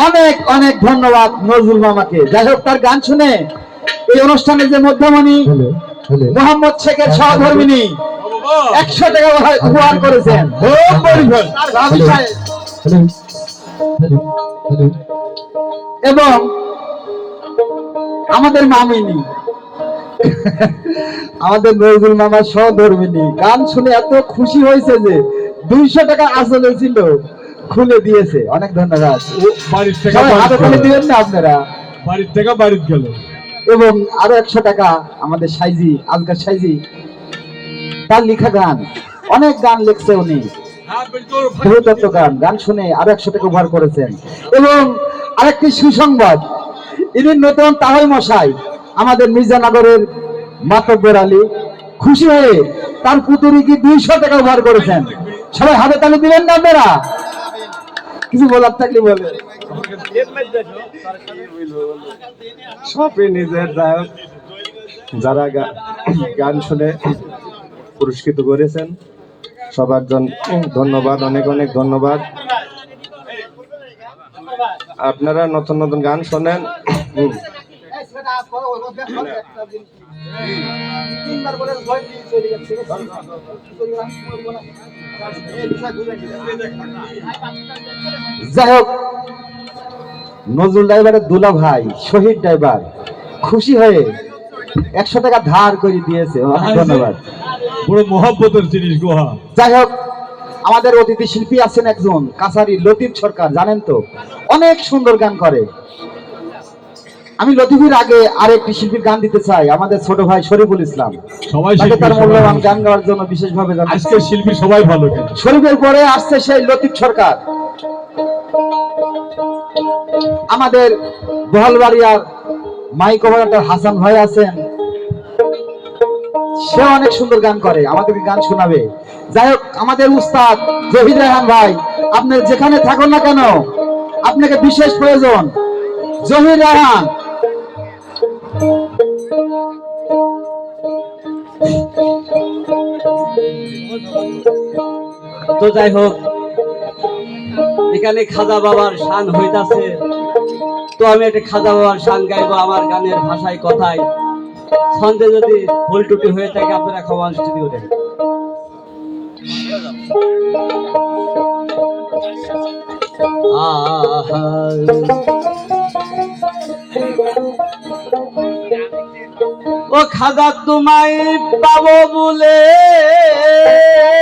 অনেক অনেক ধন্যবাদ নজরুল মামাকে। যাই হোক, তার গান শুনে এই অনুষ্ঠানে যে মধ্যমণি মোহাম্মদ শেখের সহধর্মিনী 100 টাকা উপহার করেছেন এবং আমাদের মামিনী, আমাদের নজরুল মামার সহধর্মিনী গান শুনে এত খুশি হয়েছে যে 200 টাকা আসলে ছিল খুলে দিয়েছে। অনেক ধন্যবাদ। দিবেন না আপনারা, বাড়ির থেকে বাড়িতে গেল। এবং আরো 100 টাকা আমাদের সাইজি, আজকাল সাইজি, তার লেখা গান, অনেক গান লিখছে উনি, বহুতত্ত্ব গান, গান শুনে আরো 100 টাকা উপহার করেছেন। এবং আরেকটি সুসংবাদ, ইনি নতুন তাহাই মশাই আমাদের মির্জানগরের মাতব্বর আলী খুশি হয়ে তার পুতুরিকে 200 টাকা উপহার করেছেন। সবাই হাতে তালি দিলেন না আপনারা? কিছু বলার থাকলে বলে। সবই নিজের গায়ক যারা গান শুনে পুরস্কৃত করেছেন, সবার জন্য ধন্যবাদ, অনেক অনেক ধন্যবাদ। আপনারা নতুন নতুন গান শোনেন। যাই হোক, নজরুল ড্রাইভারের দুলা ভাই শহীদ ড্রাইভার খুশি হয়ে 100 টাকা ধার করে দিয়েছে। অনেক ধন্যবাদ। বড় মহব্বতের জিনিস গোহা। যাই হোক, আমাদের অতিথি শিল্পী আছেন একজন কাছারি লতিফ সরকার, জানেন তো, অনেক সুন্দর গান করে। আমি লতিফের আগে আরেকটি শিল্পীর গান দিতে চাই, আমাদের ছোট ভাই শরীফুল ইসলাম। সবাই তার মূল্যবান গান গাওয়ার জন্য বিশেষভাবে আজকের শিল্পী সবাই ভালো। শরীফের পরে আসছে সেই লতিফ সরকার। আমাদের বহলবাড়িয়ার মাইক অপারেটর হাসান ভাই আছেন, সে অনেক সুন্দর গান করে, আমাদেরকে গান শোনাবে। যাই হোক, আমাদের উস্তাদ জহির রায়হান ভাই, আপনি যেখানে থাকুন না কেন, আপনাকে বিশেষ প্রয়োজন। জহির রায়হান, তো যাই হোক, এখানে খাজা বাবার শান হইতাছে, তো আমি একটা খাজা বাবার শান গাইবো আমার গানের ভাষায় কথায়। ছন্দে যদি ভুল টুটি হয়ে থাকে আপনারা ক্ষমা দৃষ্টি করেন। ও খাজা তোমায় পাবো বলে